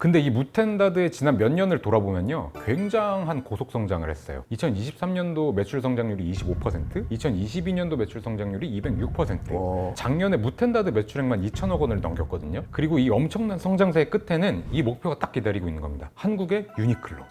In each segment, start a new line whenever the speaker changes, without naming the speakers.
근데 이 무텐다드의 지난 몇 년을 돌아보면요, 굉장한 고속 성장을 했어요. 2023년도 매출 성장률이 25%, 2022년도 매출 성장률이 206%. 작년에 무텐다드 매출액만 2천억 원을 넘겼거든요. 그리고 이 엄청난 성장세의 끝에는 이 목표가 딱 기다리고 있는 겁니다. 한국의 유니클로.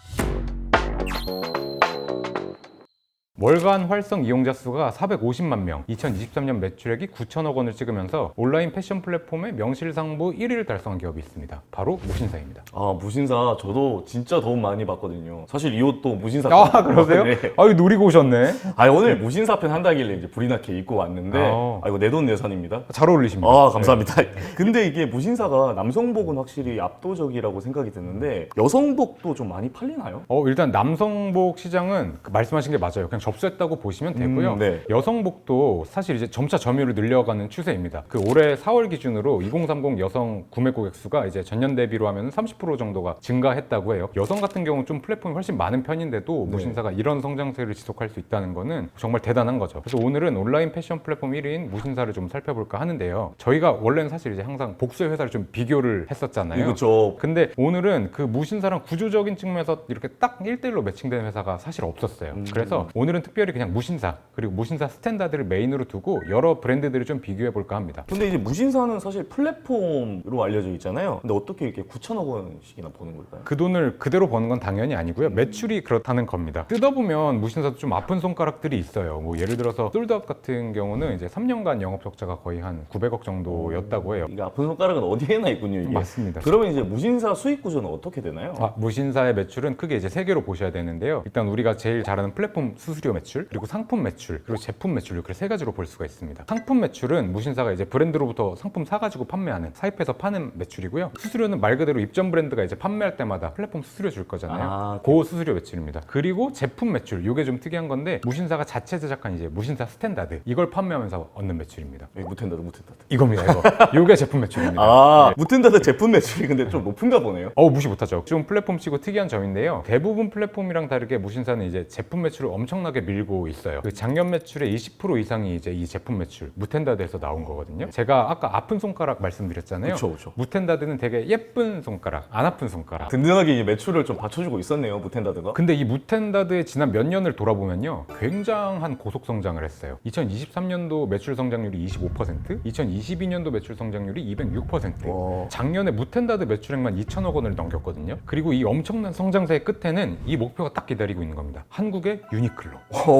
월간 활성 이용자 수가 450만 명, 2023년 매출액이 9천억 원을 찍으면서 온라인 패션 플랫폼의 명실상부 1위를 달성한 기업이 있습니다. 바로 무신사입니다.
아, 무신사 저도 진짜 도움 많이 받거든요. 사실 이 옷도 무신사
아, 그러세요?
네.
아유, 노리고 오셨네.
아, 오늘 무신사 편 한다길래 이제 불이 나게 입고 왔는데 이거 내 돈 내산입니다.
잘 어울리십니다.
아, 감사합니다. 근데 이게 무신사가 남성복은 확실히 압도적이라고 생각이 드는데 여성복도 좀 많이 팔리나요?
일단 남성복 시장은 말씀하신 게 맞아요. 그냥 접수했다고 보시면 되고요.
네.
여성복도 사실 이제 점차 점유율을 늘려가는 추세입니다. 그 올해 4월 기준으로 2030 여성 구매 고객 수가 이제 전년 대비로 하면 30% 정도가 증가했다고 해요. 여성 같은 경우는 좀 플랫폼이 훨씬 많은 편인데도 무신사가 이런 성장세를 지속할 수 있다는 거는 정말 대단한 거죠. 그래서 오늘은 온라인 패션 플랫폼 1위인 무신사를 좀 살펴볼까 하는데요. 저희가 원래는 사실 이제 항상 복수의 회사를 좀 비교를 했었잖아요.
그렇죠.
근데 오늘은 그 무신사랑 구조적인 측면에서 이렇게 딱 1대1로 매칭되는 회사가 사실 없었어요. 그래서 오늘은 특별히 그냥 무신사 그리고 무신사 스탠다드를 메인으로 두고 여러 브랜드들을 좀 비교해 볼까 합니다.
근데 이제 무신사는 사실 플랫폼으로 알려져 있잖아요. 근데 어떻게 이렇게 9천억 원씩이나 버는 걸까요?
그 돈을 그대로 버는 건 당연히 아니고요. 매출이 그렇다는 겁니다. 뜯어보면 무신사도 좀 아픈 손가락들이 있어요. 뭐 예를 들어서 솔드아웃 같은 경우는 이제 3년간 영업 적자가 거의 한 900억 정도였다고 해요.
이게 아픈 손가락은 어디에나 있군요, 이게.
맞습니다.
그러면 이제 무신사 수익 구조는 어떻게 되나요?
무신사의 매출은 크게 이제 세 개로 보셔야 되는데요. 일단 우리가 제일 잘 아는 플랫폼 수수료 매출, 그리고 상품 매출, 그리고 제품 매출, 이렇게 세 가지로 볼 수가 있습니다. 상품 매출은 무신사가 이제 브랜드로부터 상품 사가지고 판매하는, 사입해서 파는 매출이고요. 수수료는 말 그대로 입점 브랜드가 이제 판매할 때마다 플랫폼 수수료 줄 거잖아요. 그 수수료 매출입니다. 그리고 제품 매출, 이게 좀 특이한 건데 무신사가 자체 제작한 이제 무신사 스탠다드, 이걸 판매하면서 얻는 매출입니다.
무텐다드.
이겁니다, 이거. 이게 제품 매출입니다.
아, 무텐다드 제품 매출이 근데 좀 높은가 보네요.
무시 못하죠. 좀 플랫폼 치고 특이한 점인데요. 대부분 플랫폼이랑 다르게 무신사는 이제 제품 매출을 엄청나게 밀고 있어요. 그 작년 매출의 20% 이상이 이제 이 제품 매출, 무텐다드에서 나온 거거든요. 제가 아까 아픈 손가락 말씀드렸잖아요.
그쵸.
무텐다드는 되게 예쁜 손가락, 안 아픈 손가락.
든든하게 이 매출을 좀 받쳐주고 있었네요, 무텐다드가.
근데 이 무텐다드의 지난 몇 년을 돌아보면요, 굉장한 고속 성장을 했어요. 2023년도 매출 성장률이 25%, 2022년도 매출 성장률이 206%. 작년에 무텐다드 매출액만 2천억 원을 넘겼거든요. 그리고 이 엄청난 성장세의 끝에는 이 목표가 딱 기다리고 있는 겁니다. 한국의 유니클로.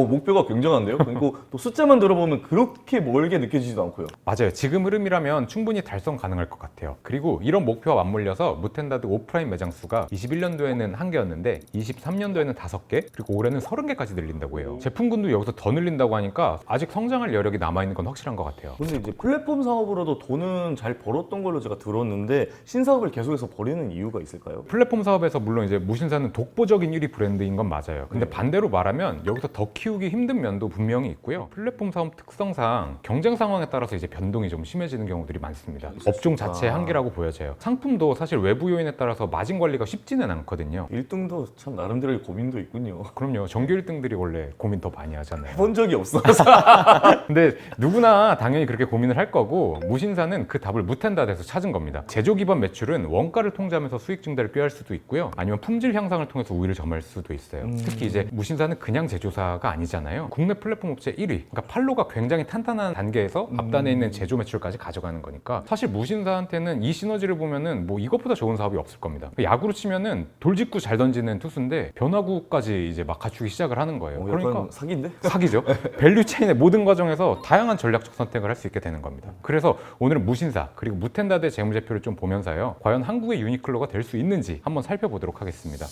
목표가 굉장한데요? 그리고 또 숫자만 들어보면 그렇게 멀게 느껴지지도 않고요.
맞아요. 지금 흐름이라면 충분히 달성 가능할 것 같아요. 그리고 이런 목표와 맞물려서 무텐다드 오프라인 매장 수가 21년도에는 1개였는데 23년도에는 5개, 그리고 올해는 30개까지 늘린다고 해요. 제품군도 여기서 더 늘린다고 하니까 아직 성장할 여력이 남아있는 건 확실한 것 같아요.
근데 이제 플랫폼 사업으로도 돈은 잘 벌었던 걸로 제가 들었는데 신사업을 계속해서 벌이는 이유가 있을까요?
플랫폼 사업에서 물론 이제 무신사는 독보적인 1위 브랜드인 건 맞아요. 근데 반대로 말하면 여기서 더 키우기 힘든 면도 분명히 있고요. 플랫폼 사업 특성상 경쟁 상황에 따라서 이제 변동이 좀 심해지는 경우들이 많습니다. 업종 자체의 한계라고 보여져요. 상품도 사실 외부 요인에 따라서 마진 관리가 쉽지는 않거든요.
1등도 참 나름대로의 고민도 있군요.
그럼요. 정규 1등들이 원래 고민 더 많이 하잖아요.
해본 적이 없어서.
근데 누구나 당연히 그렇게 고민을 할 거고, 무신사는 그 답을 무텐다드에서 찾은 겁니다. 제조 기반 매출은 원가를 통제하면서 수익 증대를 꾀할 수도 있고요. 아니면 품질 향상을 통해서 우위를 점할 수도 있어요. 특히 이제 무신사는 그냥 제조사가 아니잖아요. 국내 플랫폼 업체 1위. 그러니까 판로가 굉장히 탄탄한 단계에서 앞단에 있는 제조 매출까지 가져가는 거니까 사실 무신사한테는 이 시너지를 보면은 뭐 이것보다 좋은 사업이 없을 겁니다. 야구로 치면은 돌직구 잘 던지는 투수인데 변화구까지 이제 막 갖추기 시작을 하는 거예요.
그러니까 사기인데?
사기죠. 밸류 체인의 모든 과정에서 다양한 전략적 선택을 할 수 있게 되는 겁니다. 그래서 오늘은 무신사 그리고 무텐다드의 재무제표를 좀 보면서요, 과연 한국의 유니클로가 될 수 있는지 한번 살펴보도록 하겠습니다.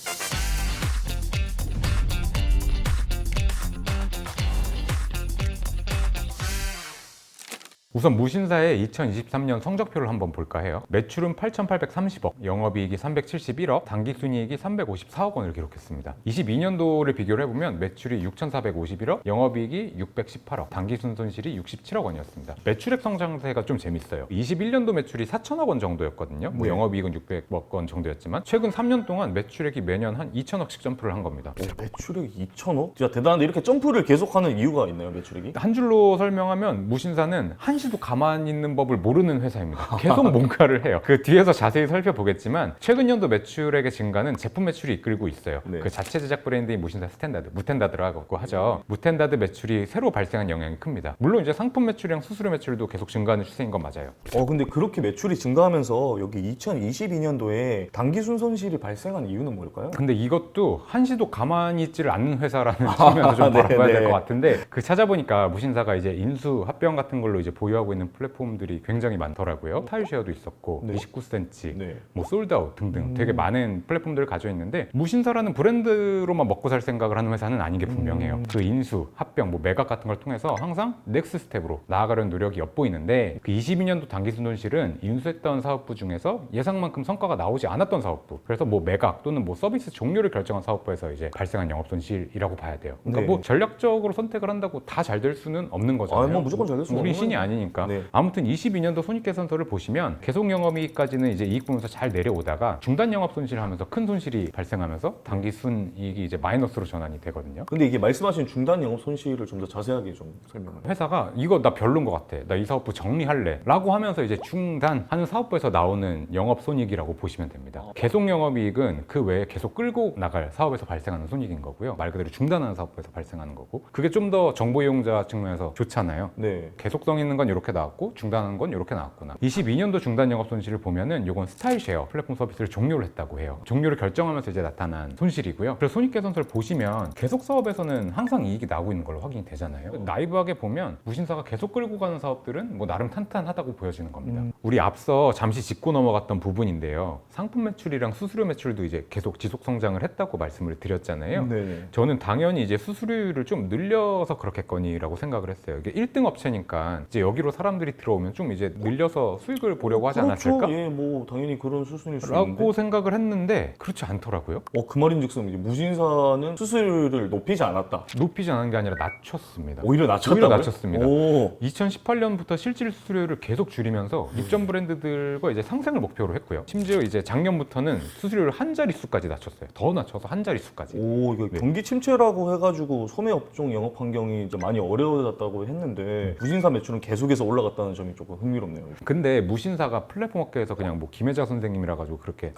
우선 무신사의 2023년 성적표를 한번 볼까 해요. 매출은 8,830억, 영업이익이 371억, 당기순이익이 354억 원을 기록했습니다. 22년도를 비교를 해보면 매출이 6,451억, 영업이익이 618억, 당기순손실이 67억 원이었습니다. 매출액 성장세가 좀 재밌어요. 21년도 매출이 4천억 원 정도였거든요. 뭐 영업이익은 600억 원 정도였지만 최근 3년 동안 매출액이 매년 한 2천억씩 점프를 한 겁니다.
매출액이 2천억? 진짜 대단한데 이렇게 점프를 계속하는 이유가 있나요, 매출액이?
한 줄로 설명하면 무신사는 한시 한시도 가만히 있는 법을 모르는 회사입니다. 계속 뭔가를 해요. 그 뒤에서 자세히 살펴보겠지만 최근 연도 매출액의 증가는 제품 매출이 이끌고 있어요.
네.
그 자체 제작 브랜드인 무신사 스탠다드, 무텐다드라고 하죠. 무텐다드 매출이 새로 발생한 영향이 큽니다. 물론 이제 상품 매출이랑 수수료 매출도 계속 증가하는 추세인 건 맞아요.
근데 그렇게 매출이 증가하면서 여기 2022년도에 단기순 손실이 발생한 이유는 뭘까요?
근데 이것도 한시도 가만히 있지를 않는 회사라는 측면에서 좀 바라봐야 될 것 같은데 그 찾아보니까 무신사가 이제 인수 합병 같은 걸로 이제 보유하고 있는 플랫폼들이 굉장히 많더라고요. 타일쉐어도 있었고
네.
29cm,
네.
뭐 솔드아웃 등등 되게 많은 플랫폼들을 가지고 있는데 무신사라는 브랜드로만 먹고 살 생각을 하는 회사는 아닌 게 분명해요. 그 인수, 합병, 뭐 매각 같은 걸 통해서 항상 넥스트 스텝으로 나아가려는 노력이 엿보이는데 그 22년도 단기순 손실은 인수했던 사업부 중에서 예상만큼 성과가 나오지 않았던 사업부, 그래서 뭐 매각 또는 뭐 서비스 종료를 결정한 사업부에서 이제 발생한 영업 손실이라고 봐야 돼요. 그러니까
네.
뭐 전략적으로 선택을 한다고 다 잘 될 수는 없는 거잖아요.
뭐 무조건 잘 될 수는
우리
없는
신이
거죠.
아니니까.
네.
아무튼 22년도 손익개선서를 보시면 계속 영업이익까지는 이제 이익 보면서 잘 내려오다가 중단 영업 손실을 하면서 큰 손실이 발생하면서 단기 순이익이 이제 마이너스로 전환이 되거든요.
근데 이게 말씀하신 중단 영업 손실을 좀 더 자세하게 좀 설명을 해요.
회사가 이거 나 별론 것 같아, 나 이 사업부 정리할래 라고 하면서 이제 중단하는 사업부에서 나오는 영업 손익이라고 보시면 됩니다. 계속 영업이익은 그 외에 계속 끌고 나갈 사업에서 발생하는 손익인 거고요. 말 그대로 중단하는 사업부에서 발생하는 거고, 그게 좀 더 정보 이용자 측면에서 좋잖아요.
네.
계속성 있는 건 이렇게 나왔고 중단하는 건 이렇게 나왔구나. 22년도 중단 영업 손실을 보면은 이건 스타일쉐어 플랫폼 서비스를 종료를 했다고 해요. 종료를 결정하면서 이제 나타난 손실이고요. 그래서 손익개선서를 보시면 계속 사업에서는 항상 이익이 나오고 있는 걸로 확인이 되잖아요. 나이브하게 보면 무신사가 계속 끌고 가는 사업들은 뭐 나름 탄탄하다고 보여지는 겁니다. 우리 앞서 잠시 짚고 넘어갔던 부분인데요. 상품 매출이랑 수수료 매출도 이제 계속 지속 성장을 했다고 말씀을 드렸잖아요.
네.
저는 당연히 이제 수수료율을 좀 늘려서 그렇겠거니라고 생각을 했어요. 이게 1등 업체니까 이제 여기로 사람들이 들어오면 좀 이제 늘려서 수익을 보려고 하지 않았을까?
그렇죠. 예, 뭐 당연히 그런 수순일 수
라고
있는데.
생각을 했는데 그렇지 않더라고요.
그 말인즉슨 이제 무신사는 수수료를 높이지 않았다.
높이지 않은 게 아니라 낮췄습니다.
오히려 낮췄다고요?
오히려 낮췄습니다.
오.
2018년부터 실질 수수료를 계속 줄이면서 입점 브랜드들과 이제 상생을 목표로 했고요. 심지어 이제 작년부터는 수수료를 한 자릿수까지 낮췄어요. 더 낮춰서 한 자릿수까지.
이거
네.
경기 침체라고 해가지고 소매 업종 영업 환경이 이제 많이 어려워졌다고 했는데 무신사 매출은 계속해서 올라갔다는 점이 조금 흥미롭네요.
근데 무신사가 플랫폼 업계에서 그냥 뭐 김혜자 선생님이라 가지고 그렇게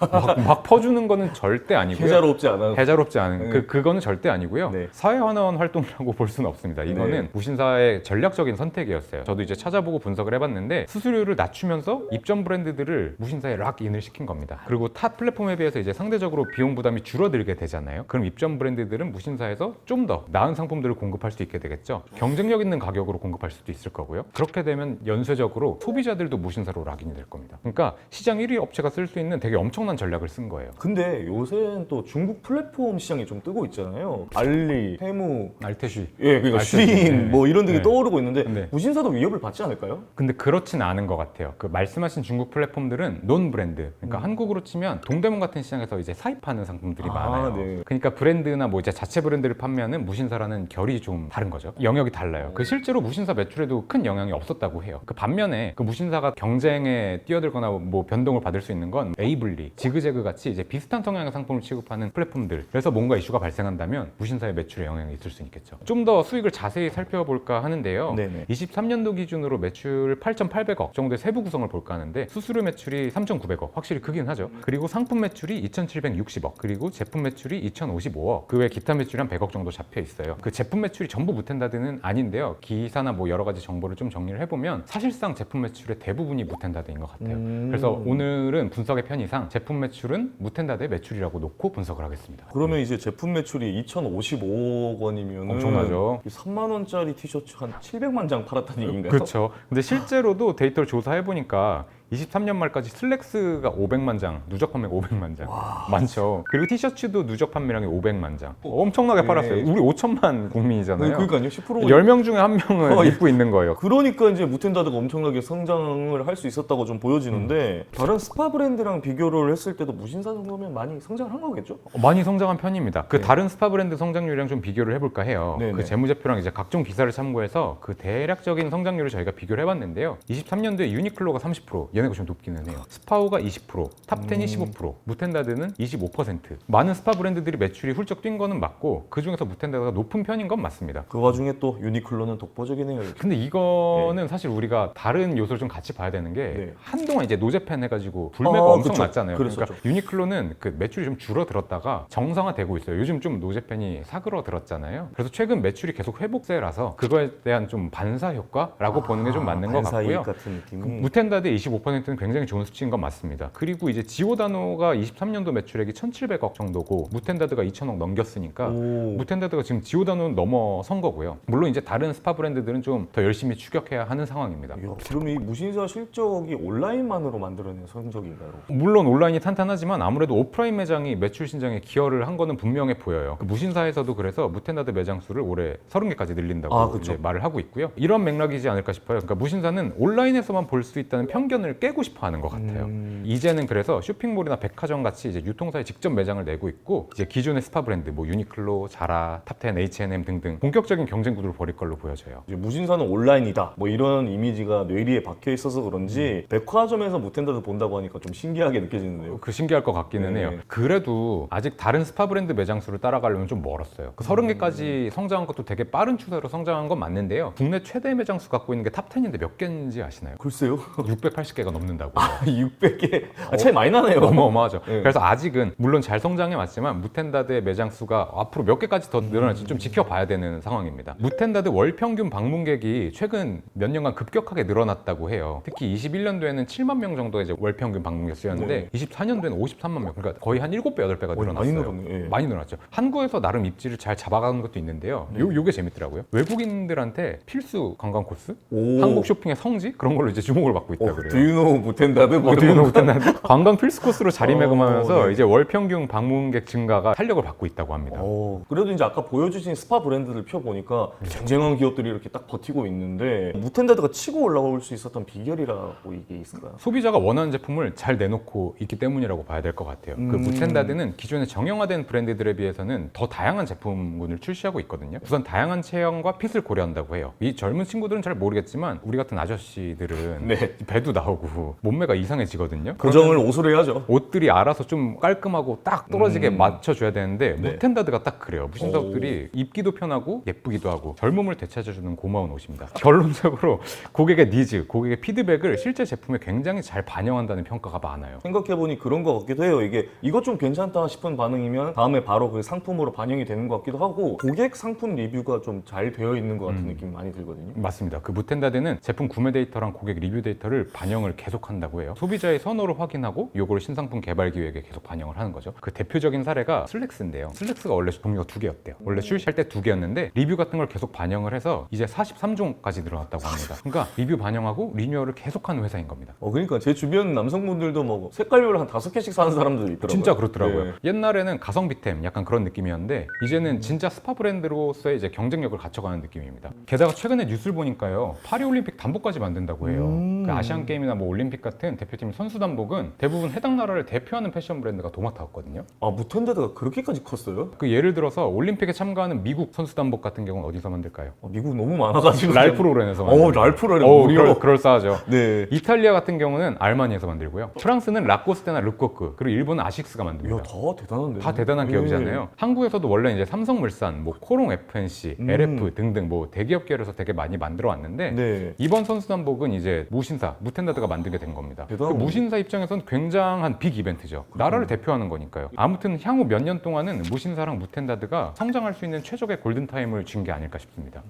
막 퍼주는 거는 절대 아니고요.
해자롭지 않아.
해자롭지 않은
네.
그거는 절대 아니고요.
네.
사회환원 활동이라고 볼 수는 없습니다. 이거는
네.
무신사의 전략적인 선택이었어요. 저도 이제 찾아보고 분석을 해봤는데 수수료를 낮추면서 입점 브랜드들을 무신사에 락인을 시킨 겁니다. 그리고 타 플랫폼에 비해서 이제 상대적으로 비용 부담이 줄어들게 되잖아요. 그럼 입점 브랜드들은 무신사에서 좀 더 나은 상품들을 공급할 수 있게 되겠죠. 경쟁력 있는 가격으로 공급할 수도 있을 거고요. 그렇게 되면 연쇄적으로 소비자들도 무신사로 락인이 될 겁니다. 그러니까 시장 1위 업체가 쓸 수 있는 되게 엄청난 전략을 쓴 거예요.
근데 요새는 또 중국 플랫폼 시장이 좀 뜨고 있잖아요. 알리, 테무,
알테쉬.
그러니까
알테쉬.
쉬인
네.
뭐 이런 등이
네.
떠오르고 있는데
네.
무신사도 위협을 받지 않을까요?
근데 그렇진 않은 것 같아요. 그 말씀하신 중국 플랫폼들은 논 브랜드, 그러니까 한국으로 치면 동대문 같은 시장에서 이제 사입하는 상품들이 많아요.
네.
그러니까 브랜드나 뭐 이제 자체 브랜드를 판매하는 무신사라는 결이 좀 다른 거죠. 영역이 달라요. 그 실제로 무신사 매출에도 큰 영향이 없었다고 해요. 그 반면에 그 무신사가 경쟁에 뛰어들거나 뭐 변동을 받을 수 있는 건 에이블리, 지그재그 같이 이제 비슷한 성향의 상품을 취급하는 플랫폼들. 그래서 뭔가 이슈가 발생한다면 무신사의 매출에 영향이 있을 수 있겠죠. 좀 더 수익을 자세히 살펴볼까 하는데요.
네네.
23년도 기준으로 매출 8,800억 정도의 세부 구성을 볼까 하는데 수수료 매출이 3,900억, 확실히 크긴 하죠. 그리고 상품 매출이 2,760억, 그리고 제품 매출이 2,055억, 그 외 기타 매출이 한 100억 정도 잡혀 있어요. 그 제품 매출이 전부 무텐다드는 아닌데요. 기사나 뭐 여러 가지 정보를 좀 정리를 해보면 사실상 제품 매출의 대부분이 무텐다드인 것 같아요. 그래서 오늘은 분석의 편의상 제품 매출은 무텐다드의 매출이라고 놓고 분석을 하겠습니다.
그러면 이제 제품 매출이 2,055억 원이면
엄청나죠.
3만 원짜리 티셔츠 한 700만 장 팔았다는 얘기인가요?
그렇죠. 근데 실제로도 데이터를 조사해 보니까 23년 말까지 슬랙스가 500만 장, 누적 판매가 500만 장. 많죠. 그리고 티셔츠도 누적 판매량이 500만 장. 엄청나게 팔았어요. 우리 5천만 국민이잖아요.
그러니까요. 10%.
10명 중에 한 명은 입고 있는 거예요.
그러니까 이제 무텐다드가 엄청나게 성장을 할 수 있었다고 좀 보여지는데 다른 스파 브랜드랑 비교를 했을 때도 무신사 정도면 많이 성장을 한 거겠죠?
많이 성장한 편입니다. 그
네.
다른 스파 브랜드 성장률이랑 좀 비교를 해볼까 해요.
네네.
그 재무제표랑 이제 각종 기사를 참고해서 그 대략적인 성장률을 저희가 비교를 해봤는데요. 23년도에 유니클로가 30%, 얘네가 좀 높기는 해요. 스파우가 20%, 탑10이 15%, 무텐다드는 25%. 많은 스파 브랜드들이 매출이 훌쩍 뛴 거는 맞고 그 중에서 무텐다드가 높은 편인 건 맞습니다.
그 와중에 또 유니클로는 독보적이네요.
근데 이거는 사실 우리가 다른 요소를 좀 같이 봐야 되는 게
네.
한동안 이제 노제팬 해가지고 불매가
아,
엄청
그쵸.
났잖아요.
그랬었죠.
그러니까 유니클로는 그 매출이 좀 줄어들었다가 정상화되고 있어요. 요즘 좀 노제팬이 사그러들었잖아요. 그래서 최근 매출이 계속 회복세라서 그거에 대한 좀 반사 효과라고 보는 게 좀 맞는 것
반사이익
같고요.
같은 느낌이.
무텐다드의 25%는 굉장히 좋은 수치인 건 맞습니다. 그리고 이제 지오다노가 23년도 매출액이 1,700억 정도고 무텐다드가 2,000억 넘겼으니까
오.
무텐다드가 지금 지오다노는 넘어선 거고요. 물론 이제 다른 스파 브랜드들은 좀 더 열심히 추격해야 하는 상황입니다.
이야, 그럼 이 무신사 실적이 온라인만으로 만들어낸 성적인가요?
물론 온라인이 탄탄하지만 아무래도 오프라인 매장이 매출 신장에 기여를 한 거는 분명해 보여요. 그 무신사에서도 그래서 무텐다드 매장 수를 올해 30개까지 늘린다고
그쵸.
이제 말을 하고 있고요. 이런 맥락이지 않을까 싶어요. 그러니까 무신사는 온라인에서만 볼 수 있다는 편견을 깨고 싶어 하는 것 같아요. 이제는 그래서 쇼핑몰이나 백화점 같이 이제 유통사에 직접 매장을 내고 있고 이제 기존의 스파 브랜드 뭐 유니클로, 자라, 탑10, H&M 등등 본격적인 경쟁 구도를 벌일 걸로 보여져요.
이제 무신사는 온라인이다. 뭐 이런 이미지가 뇌리에 박혀 있어서 그런지 백화점에서 무텐다드 본다고 하니까 좀 신기하게 느껴지는데요.
그 신기할 것 같기는
네.
해요. 그래도 아직 다른 스파 브랜드 매장 수를 따라가려면 좀 멀었어요. 그 30개까지 성장한 것도 되게 빠른 추세로 성장한 건 맞는데요. 국내 최대 매장 수 갖고 있는 게 탑10인데 몇 개인지 아시나요?
글쎄요.
680개가 넘는다고.
600개. 차이 많이 나네요.
어마어마하죠.
네.
그래서 아직은 물론 잘 성장해 왔지만 무텐다드의 매장 수가 앞으로 몇 개까지 더 늘어날지 좀 지켜봐야 되는 상황입니다. 무텐다드 월 평균 방문객이 최근 몇 년간 급격하게 늘어났다고 해요. 특히 21년도에는 7만 명 정도의 이제 월 평균 방문객 수였는데 24년도에는 53만 명. 그러니까 거의 한 7배, 8배가 늘어났어요.
많이 늘었네. 예.
많이 늘어났죠. 한국에서 나름 입지를 잘 잡아가는 것도 있는데요. 요게 재밌더라고요. 외국인들한테 필수 관광 코스?
오.
한국 쇼핑의 성지? 그런 걸로 이제 주목을 받고 있다 그래요.
두유노 무텐다드? 뭐
어디는
이런 거.
못했는데 관광 필수 코스로 자리매김하면서
네.
이제 월 평균 방문객 증가가 탄력을 받고 있다고 합니다.
그래도 이제 아까 보여주신 스파 브랜드들 펴보니까 쟁쟁한 기업들이 이렇게 딱 버티고 있는데 무텐다드가 치고 올라올 수 있었던 비결이라고 이게 있을까요?
소비자가 원하는 제품을 잘 내놓고 있기 때문이라고 봐야 될 것 같아요. 그 무텐다드는 기존의 정형화된 브랜드들에 비해서는 더 다양한 제품군을 출시하고 있거든요. 우선 다양한 체형과 핏을 고려한다고 해요. 이 젊은 친구들은 잘 모르겠지만 우리 같은 아저씨들은
네.
배도 나오고 몸매가 이상해지거든요.
고정을 옷으로 해야죠.
옷들이 알아서 좀 깔끔하고 딱 떨어지게 맞춰줘야 되는데
네.
무텐다드가 딱 그래요. 무신사 옷들이 입기도 편하고 예쁘기도 하고 젊음을 되찾아주는 고마운 옷입니다. 결론적으로 고객의 니즈, 고객의 피드백을 실제 제품에 굉장히 잘 반영한다는 평가가 많아요.
생각해보니 그런 것 같기도 해요. 이게 이것 좀 괜찮다 싶은 반응이면 다음에 바로 그 상품으로 반영이 되는 것 같기도 하고 고객 상품 리뷰가 좀 잘 되어 있는 것 같은 느낌이 많이 들거든요.
맞습니다. 그 무텐다드는 제품 구매 데이터랑 고객 리뷰 데이터를 반영을 계속한다고 해요. 소비자의 선호를 확인하고 요거를 신상품 개발 기획에 계속 반영을 하는 거죠. 그 대표적인 사례가 슬랙스인데요. 슬랙스가 원래 종류가 2개였대요. 원래 출시할 때 2개였는데 리뷰 같은 걸 계속 반영을 해서 이제 43종까지 늘어났다고 합니다. 그러니까 리뷰 반영하고 리뉴얼을 계속하는 회사인 겁니다.
그러니까 제 주변 남성분들도 뭐 색깔별로 한 5개씩 사는 사람들도 있더라고요.
진짜 그렇더라고요.
네.
옛날에는 가성비템 약간 그런 느낌이었는데 이제는 진짜 스파 브랜드로서의 이제 경쟁력을 갖춰가는 느낌입니다. 게다가 최근에 뉴스를 보니까요. 파리올림픽 단복까지 만든다고 해요. 그 아시안 게임이나 뭐 올림픽 같은 대표팀 선수 단복은 대부분 해당 나라를 대표하는 패션 브랜드가 도맡아왔거든요.
무텐다드가 그렇게까지 컸어요?
그 예를 들어서 올림픽에 참가하는 미국 선수 단복 같은 경우는 어디서 만들까요?
미국 너무 많아가지고
랄프 로렌에서 만들어요.
랄프 로렌 무려.
그럴싸하죠.
네.
이탈리아 같은 경우는 알마니에서 만들고요. 프랑스는 라코스테나 르코크, 그리고 일본은 아식스가 만듭니다.
다 대단한데.
다 대단한 기업이잖아요. 한국에서도 원래 이제 삼성물산, 뭐 코롱 FNC, LF 등등 뭐 대기업 계열에서 되게 많이 만들어 왔는데
네.
이번 선수단복은 이제 무신사, 무텐다드가 만들게 된 겁니다. 그
대단하네.
무신사 입장에서는 굉장한 빅 이벤트죠. 나라를 대표하는 거니까요. 아무튼 향후 몇 년 동안은 무신사랑 무텐다드가 성장할 수 있는 최적의 골든타임을 준 게 아닐까 싶습니다.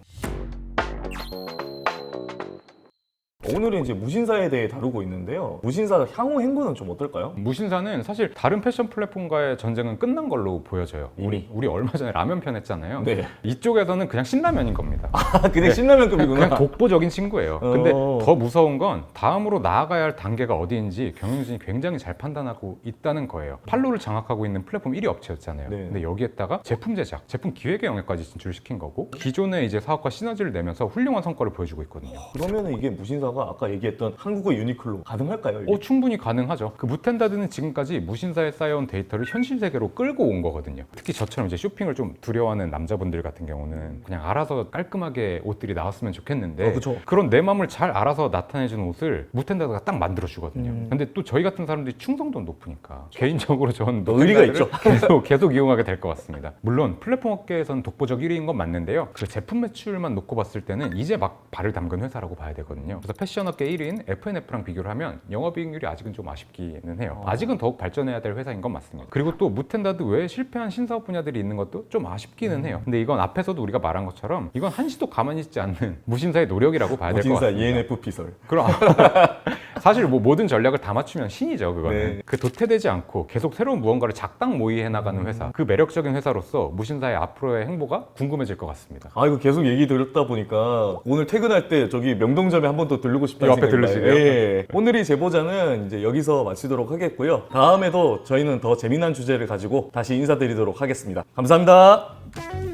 오늘은 이제 무신사에 대해 다루고 있는데요. 무신사 향후 행보는 좀 어떨까요?
무신사는 사실 다른 패션 플랫폼과의 전쟁은 끝난 걸로 보여져요.
이미.
우리 얼마 전에 라면 편 했잖아요.
네.
이쪽에서는 그냥 신라면인 겁니다.
그냥 신라면급이구나.
그냥 독보적인 친구예요. 근데 더 무서운 건 다음으로 나아가야 할 단계가 어디인지 경영진이 굉장히 잘 판단하고 있다는 거예요. 팔로를 장악하고 있는 플랫폼 1위 업체였잖아요.
네.
근데 여기에다가 제품 제작, 제품 기획의 영역까지 진출시킨 거고 기존의 이제 사업과 시너지를 내면서 훌륭한 성과를 보여주고 있거든요.
그러면 이게 무신사 무신사가 아까 얘기했던 한국의 유니클로 가능할까요? 이게?
충분히 가능하죠. 그 무텐다드는 지금까지 무신사에 쌓여온 데이터를 현실 세계로 끌고 온 거거든요. 특히 저처럼 이제 쇼핑을 좀 두려워하는 남자분들 같은 경우는 그냥 알아서 깔끔하게 옷들이 나왔으면 좋겠는데
그쵸.
그런 내 마음을 잘 알아서 나타내주는 옷을 무텐다드가 딱 만들어주거든요. 근데 또 저희 같은 사람들이 충성도 높으니까 개인적으로 저는
의리가 있죠.
계속 이용하게 될 것 같습니다. 물론 플랫폼 업계에서는 독보적 1위인 건 맞는데요. 그 제품 매출만 놓고 봤을 때는 이제 막 발을 담근 회사라고 봐야 되거든요. 그래서 패션 업계 1위인 FNF랑 비교를 하면 영업이익률이 아직은 좀 아쉽기는 해요. 아직은 더욱 발전해야 될 회사인 건 맞습니다. 그리고 또 무텐다드 외에 실패한 신사업 분야들이 있는 것도 좀 아쉽기는 해요. 근데 이건 앞에서도 우리가 말한 것처럼 이건 한시도 가만히 있지 않는 무신사의 노력이라고 봐야 될 것
무신사
같습니다.
ENFP설.
그럼 사실 뭐 모든 전략을 다 맞추면 신이죠, 그거는.
네.
그 도태되지 않고 계속 새로운 무언가를 작당 모의해 나가는 회사, 그 매력적인 회사로서 무신사의 앞으로의 행보가 궁금해질 것 같습니다.
아, 이거 계속 얘기 들었다 보니까 오늘 퇴근할 때 저기 명동점에 한 번 더 들르고 싶다는
이 앞에
생각이
들르시게요?
나요. 예. 오늘의 제보자는 이제 여기서 마치도록 하겠고요. 다음에도 저희는 더 재미난 주제를 가지고 다시 인사드리도록 하겠습니다. 감사합니다.